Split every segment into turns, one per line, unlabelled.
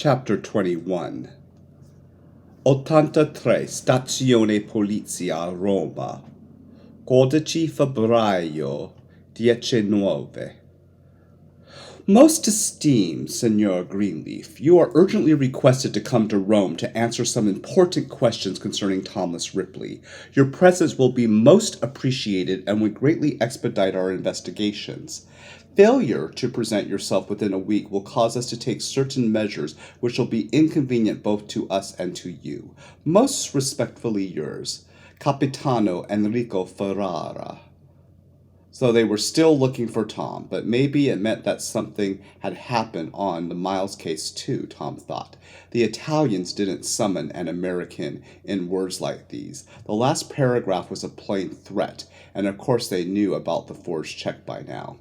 Chapter 21 83 Stazione Polizia Roma 12 febbraio 19 Most esteemed Signor Greenleaf, you are urgently requested to come to Rome to answer some important questions concerning Thomas Ripley. Your presence will be most appreciated and would greatly expedite our investigations. Failure to present yourself within a week will cause us to take certain measures which will be inconvenient both to us and to you. Most respectfully yours, Capitano Enrico Ferrara. So they were still looking for Tom, but maybe it meant that something had happened on the Miles case too, Tom thought. The Italians didn't summon an American in words like these. The last paragraph was a plain threat, and of course they knew about the forged check by now.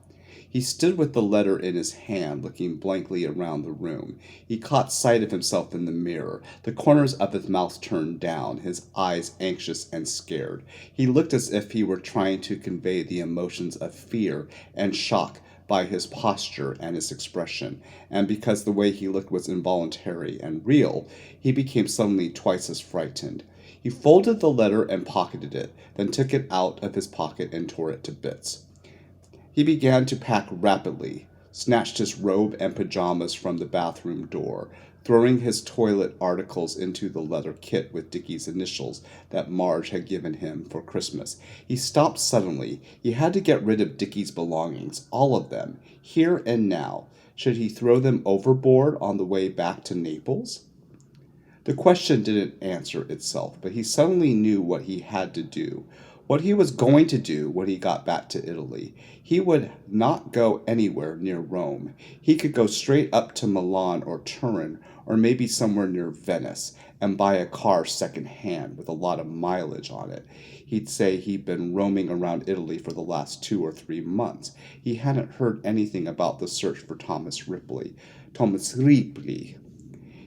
He stood with the letter in his hand, looking blankly around the room. He caught sight of himself in the mirror, the corners of his mouth turned down, his eyes anxious and scared. He looked as if he were trying to convey the emotions of fear and shock by his posture and his expression, and because the way he looked was involuntary and real, he became suddenly twice as frightened. He folded the letter and pocketed it, then took it out of his pocket and tore it to bits. He began to pack rapidly, snatched his robe and pajamas from the bathroom door, throwing his toilet articles into the leather kit with Dickie's initials that Marge had given him for Christmas. He stopped suddenly. He had to get rid of Dickie's belongings, all of them, here and now. Should he throw them overboard on the way back to Naples? The question didn't answer itself, but he suddenly knew what he had to do. What he was going to do when he got back to Italy. He would not go anywhere near Rome. He could go straight up to Milan or Turin, or maybe somewhere near Venice, and buy a car second-hand with a lot of mileage on it. He'd say he'd been roaming around Italy for the last 2 or 3 months. He hadn't heard anything about the search for Thomas Ripley. Thomas Ripley.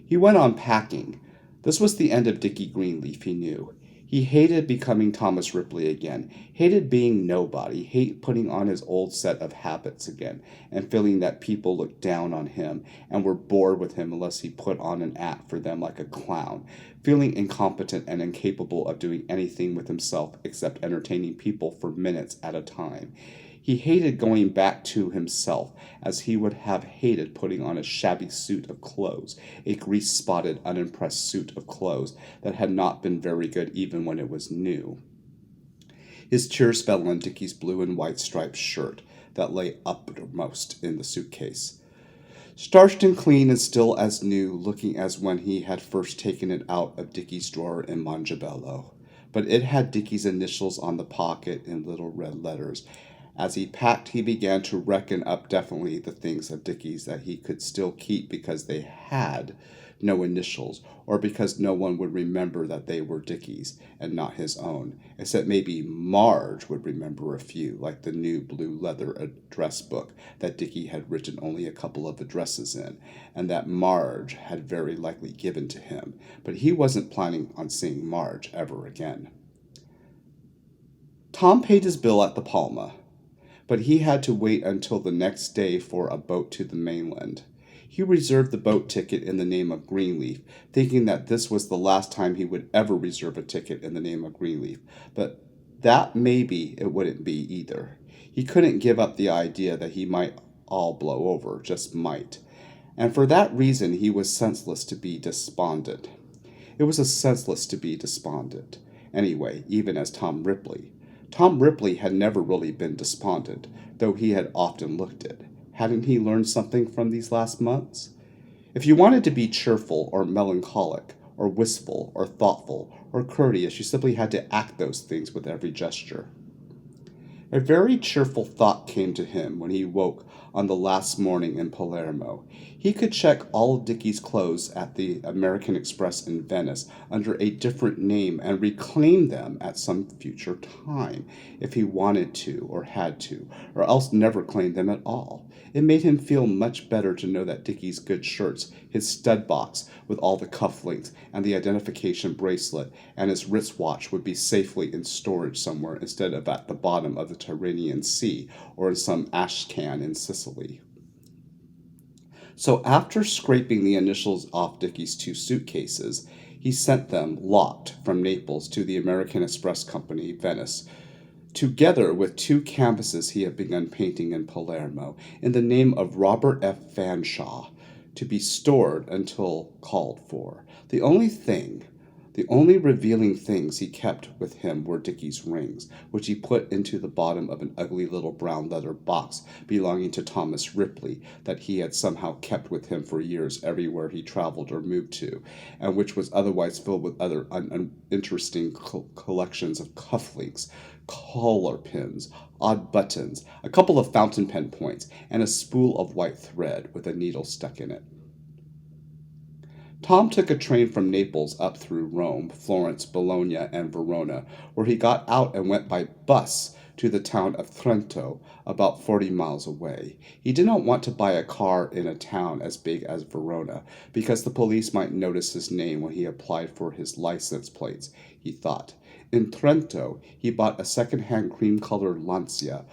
He went on packing. This was the end of Dickie Greenleaf, he knew. He hated becoming Thomas Ripley again, hated being nobody, hated putting on his old set of habits again, and feeling that people looked down on him and were bored with him unless he put on an act for them like a clown, feeling incompetent and incapable of doing anything with himself except entertaining people for minutes at a time. He hated going back to himself, as he would have hated putting on a shabby suit of clothes, a grease-spotted, unimpressed suit of clothes that had not been very good even when it was new. His tears fell on Dickie's blue and white striped shirt that lay uppermost in the suitcase. Starched and clean and still as new, looking as when he had first taken it out of Dickie's drawer in Mongebello. But it had Dickie's initials on the pocket in little red letters. As he packed, he began to reckon up definitely the things of Dickie's that he could still keep because they had no initials, or because no one would remember that they were Dickie's and not his own, except maybe Marge would remember a few, like the new blue leather address book that Dickie had written only a couple of addresses in, and that Marge had very likely given to him, but he wasn't planning on seeing Marge ever again. Tom paid his bill at the Palma, but he had to wait until the next day for a boat to the mainland. He reserved the boat ticket in the name of Greenleaf, thinking that this was the last time he would ever reserve a ticket in the name of Greenleaf, but that maybe it wouldn't be either. He couldn't give up the idea that he might all blow over, just might, and for that reason he was senseless to be despondent. It was senseless to be despondent, anyway, even as Tom Ripley. Tom Ripley had never really been despondent, though he had often looked it. Hadn't he learned something from these last months? If you wanted to be cheerful or melancholic or wistful or thoughtful or courteous, you simply had to act those things with every gesture. A very cheerful thought came to him when he woke on the last morning in Palermo. He could check all of Dickie's clothes at the American Express in Venice under a different name and reclaim them at some future time, if he wanted to or had to, or else never claim them at all. It made him feel much better to know that Dickie's good shirts, his stud box with all the cufflinks and the identification bracelet, and his wristwatch would be safely in storage somewhere instead of at the bottom of the Tyrrhenian Sea or in some ash can in Sicily. So after scraping the initials off Dickie's 2 suitcases, he sent them locked from Naples to the American Express Company, Venice, together with 2 canvases he had begun painting in Palermo in the name of Robert F. Fanshawe, to be stored until called for. The only revealing things he kept with him were Dickie's rings, which he put into the bottom of an ugly little brown leather box belonging to Thomas Ripley that he had somehow kept with him for years everywhere he traveled or moved to, and which was otherwise filled with other uninteresting collections of cufflinks, collar pins, odd buttons, a couple of fountain pen points, and a spool of white thread with a needle stuck in it. Tom took a train from Naples up through Rome, Florence, Bologna, and Verona, where he got out and went by bus to the town of Trento, about 40 miles away. He did not want to buy a car in a town as big as Verona, because the police might notice his name when he applied for his license plates, he thought. In Trento, he bought a second-hand cream-colored Lancia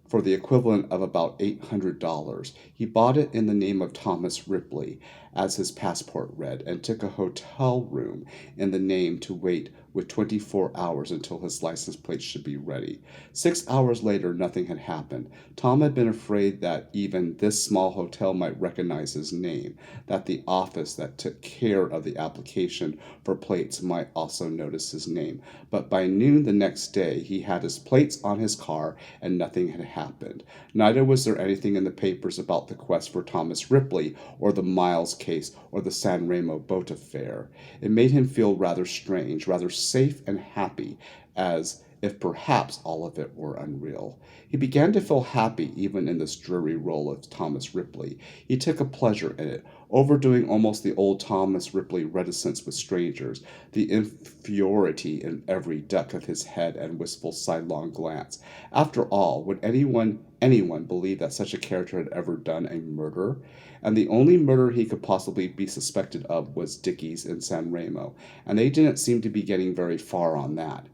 for the equivalent of about $800. He bought it in the name of Thomas Ripley, as his passport read, and took a hotel room in the name to wait with 24 hours until his license plate should be ready. 6 hours later, nothing had happened. Tom had been afraid that even this small hotel might recognize his name, that the office that took care of the application for plates might also notice his name. But by noon the next day, he had his plates on his car, and nothing had happened. Neither was there anything in the papers about the quest for Thomas Ripley, or the Miles case, or the San Remo boat affair. It made him feel rather strange, rather safe and happy, as if perhaps all of it were unreal. He began to feel happy even in this dreary role of Thomas Ripley. He took a pleasure in it, overdoing almost the old Thomas Ripley reticence with strangers, the inferiority in every duck of his head and wistful sidelong glance. After all, would anyone believe that such a character had ever done a murder? And the only murder he could possibly be suspected of was Dickie's in San Remo, and they didn't seem to be getting very far on that.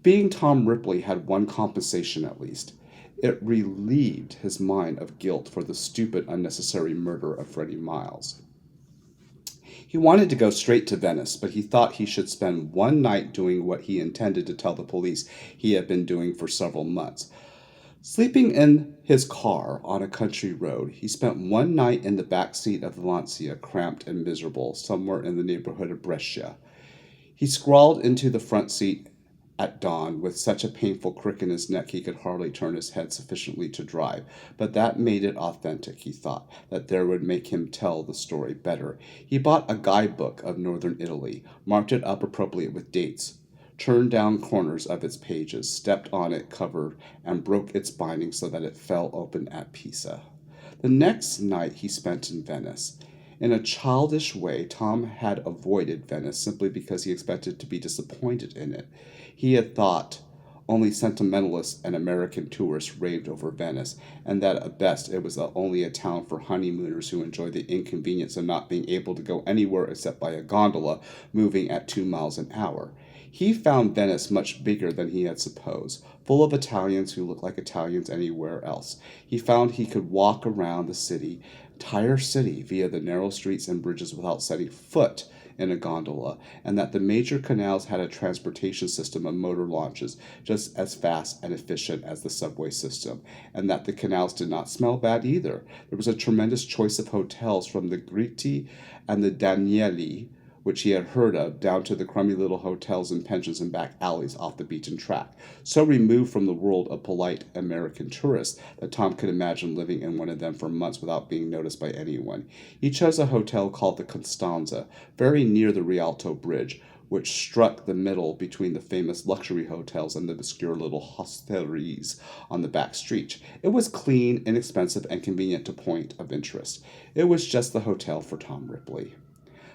Being Tom Ripley had one compensation at least. It relieved his mind of guilt for the stupid, unnecessary murder of Freddie Miles. He wanted to go straight to Venice, but he thought he should spend one night doing what he intended to tell the police he had been doing for several months. Sleeping in his car on a country road, he spent one night in the back seat of the Lancia, cramped and miserable, somewhere in the neighborhood of Brescia. He scrawled into the front seat at dawn with such a painful crick in his neck he could hardly turn his head sufficiently to drive. But that made it authentic, he thought, that there would make him tell the story better. He bought a guidebook of northern Italy, marked it up appropriately with dates, turned down corners of its pages, stepped on it cover, and broke its binding so that it fell open at Pisa. The next night he spent in Venice. In a childish way, Tom had avoided Venice simply because he expected to be disappointed in it. He had thought only sentimentalists and American tourists raved over Venice, and that at best it was only a town for honeymooners who enjoyed the inconvenience of not being able to go anywhere except by a gondola moving at 2 miles an hour. He found Venice much bigger than he had supposed, full of Italians who looked like Italians anywhere else. He found he could walk around the entire city, via the narrow streets and bridges without setting foot in a gondola, and that the major canals had a transportation system of motor launches just as fast and efficient as the subway system, and that the canals did not smell bad either. There was a tremendous choice of hotels, from the Gritti and the Danieli, which he had heard of, down to the crummy little hotels and pensions and back alleys off the beaten track, so removed from the world of polite American tourists that Tom could imagine living in one of them for months without being noticed by anyone. He chose a hotel called the Costanza, very near the Rialto Bridge, which struck the middle between the famous luxury hotels and the obscure little hostelries on the back street. It was clean, inexpensive, and convenient to point of interest. It was just the hotel for Tom Ripley.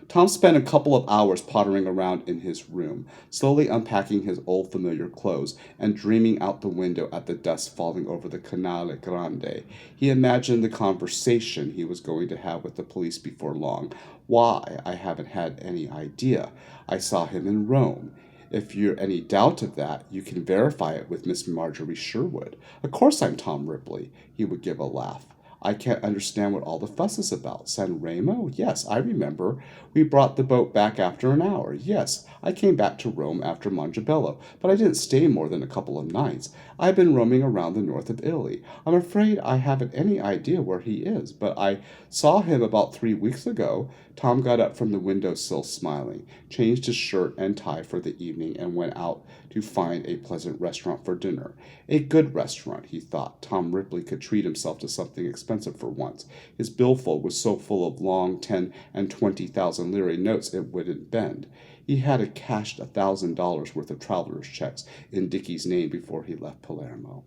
Tom spent a couple of hours pottering around in his room, slowly unpacking his old familiar clothes and dreaming out the window at the dust falling over the Canale Grande. He imagined the conversation he was going to have with the police before long. Why, I haven't had any idea. I saw him in Rome. If you're any doubt of that, you can verify it with Miss Marjorie Sherwood. Of course I'm Tom Ripley. He would give a laugh. I can't understand what all the fuss is about. San Remo? Yes, I remember. We brought the boat back after an hour. Yes, I came back to Rome after Montebello, but I didn't stay more than a couple of nights. I've been roaming around the north of Italy. I'm afraid I haven't any idea where he is, but I saw him about 3 weeks ago. Tom got up from the windowsill smiling, changed his shirt and tie for the evening, and went out to find a pleasant restaurant for dinner. A good restaurant, he thought. Tom Ripley could treat himself to something expensive for once. His billfold was so full of long 10 and 20,000 lire notes it wouldn't bend. He had cashed $1,000 worth of traveler's checks in Dickie's name before he left Palermo.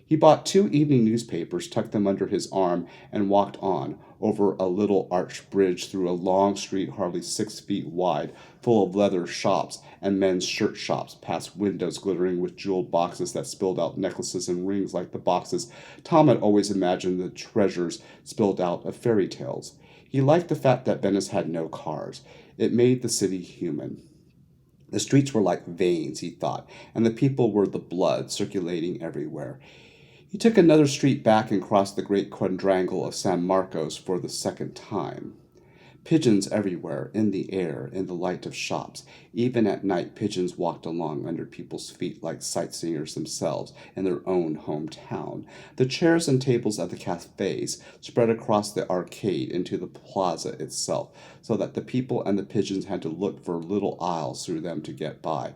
He bought 2 evening newspapers, tucked them under his arm, and walked on, over a little arched bridge through a long street hardly 6 feet wide, full of leather shops and men's shirt shops, past windows glittering with jeweled boxes that spilled out necklaces and rings like the boxes Tom had always imagined the treasures spilled out of fairy tales. He liked the fact that Venice had no cars. It made the city human. The streets were like veins, he thought, and the people were the blood circulating everywhere. He took another street back and crossed the great quadrangle of San Marcos for the second time. Pigeons everywhere, in the air, in the light of shops. Even at night, pigeons walked along under people's feet like sightseers themselves in their own hometown. The chairs and tables at the cafes spread across the arcade into the plaza itself, so that the people and the pigeons had to look for little aisles through them to get by.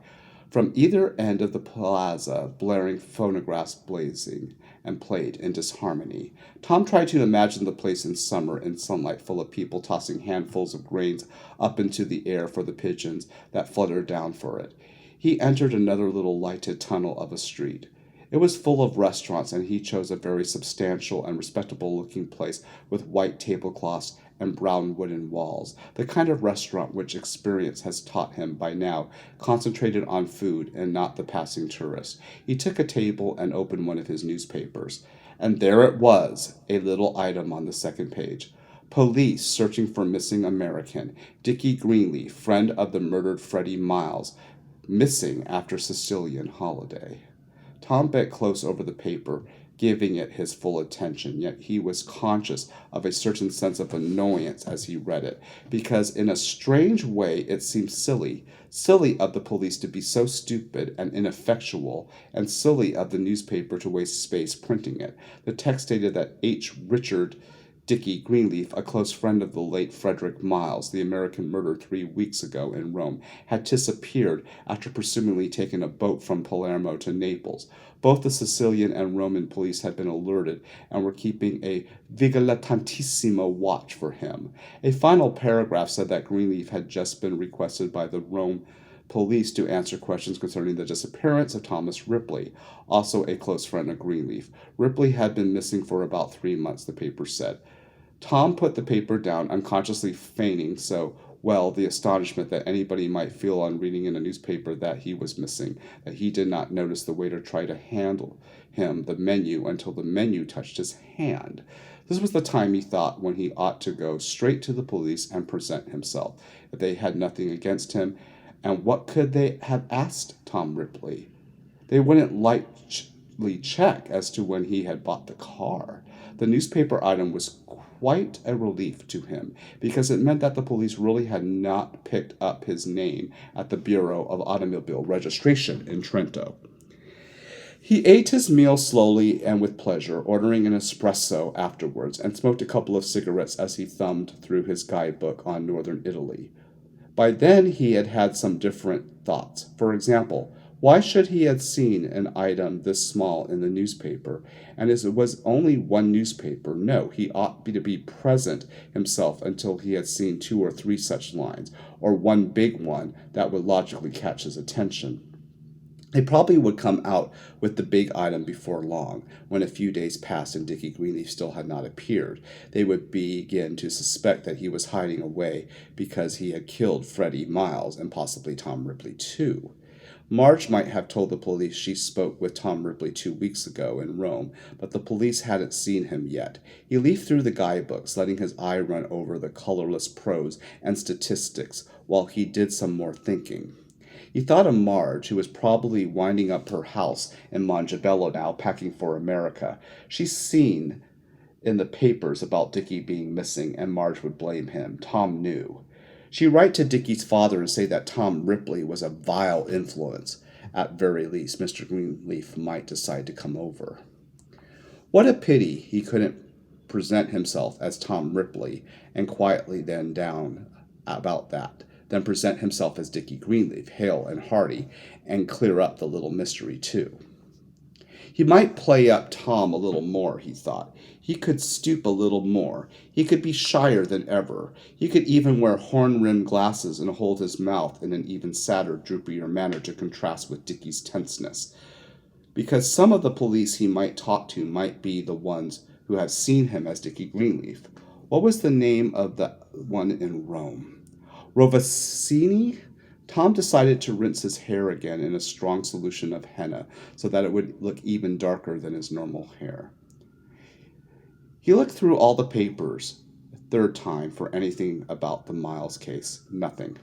From either end of the plaza, blaring phonographs blazing and played in disharmony. Tom tried to imagine the place in summer, in sunlight, full of people tossing handfuls of grains up into the air for the pigeons that fluttered down for it. He entered another little lighted tunnel of a street. It was full of restaurants, and he chose a very substantial and respectable-looking place with white tablecloths and brown wooden walls, the kind of restaurant which experience has taught him by now concentrated on food and not the passing tourist. He took a table and opened one of his newspapers, and there it was, a little item on the second page. Police searching for missing American. Dickie Greenleaf, friend of the murdered Freddie Miles, missing after Sicilian holiday. Tom bent close over the paper, giving it his full attention, yet he was conscious of a certain sense of annoyance as he read it, because in a strange way it seemed silly of the police to be so stupid and ineffectual, and silly of the newspaper to waste space printing it. The text stated that H. Richard Dickie Greenleaf, a close friend of the late Frederick Miles, the American murdered 3 weeks ago in Rome, had disappeared after presumably taking a boat from Palermo to Naples. Both the Sicilian and Roman police had been alerted and were keeping a vigilantissimo watch for him. A final paragraph said that Greenleaf had just been requested by the Rome police to answer questions concerning the disappearance of Thomas Ripley, also a close friend of Greenleaf. Ripley had been missing for about 3 months, the paper said. Tom put the paper down, unconsciously feigning the astonishment that anybody might feel on reading in a newspaper that he was missing, that he did not notice the waiter try to handle him the menu until the menu touched his hand. This was the time, he thought, when he ought to go straight to the police and present himself, if they had nothing against him. And what could they have asked Tom Ripley? They wouldn't likely check as to when he had bought the car. The newspaper item was quite a relief to him, because it meant that the police really had not picked up his name at the Bureau of Automobile Registration in Trento. He ate his meal slowly and with pleasure, ordering an espresso afterwards, and smoked a couple of cigarettes as he thumbed through his guidebook on northern Italy. By then he had had some different thoughts. For example, why should he have seen an item this small in the newspaper? And as it was only one newspaper, no, he ought to be present himself until he had seen 2 or 3 such lines, or one big one that would logically catch his attention. They probably would come out with the big item before long. When a few days passed and Dickie Greenleaf still had not appeared, they would begin to suspect that he was hiding away because he had killed Freddie Miles and possibly Tom Ripley too. Marge might have told the police she spoke with Tom Ripley 2 weeks ago in Rome, but the police hadn't seen him yet. He leafed through the guidebooks, letting his eye run over the colorless prose and statistics while he did some more thinking. He thought of Marge, who was probably winding up her house in Montebello now, packing for America. She seemed in the papers about Dickie being missing, and Marge would blame him. Tom knew. She'd write to Dickie's father and say that Tom Ripley was a vile influence. At very least, Mr. Greenleaf might decide to come over. What a pity he couldn't present himself as Tom Ripley and quietly then down about that, then present himself as Dickie Greenleaf, hale and hearty, and clear up the little mystery too. He might play up Tom a little more, he thought. He could stoop a little more. He could be shyer than ever. He could even wear horn-rimmed glasses and hold his mouth in an even sadder, droopier manner to contrast with Dickie's tenseness. Because some of the police he might talk to might be the ones who have seen him as Dickie Greenleaf. What was the name of the one in Rome? Rovesini? Tom decided to rinse his hair again in a strong solution of henna so that it would look even darker than his normal hair. He looked through all the papers a third time for anything about the Miles case. Nothing.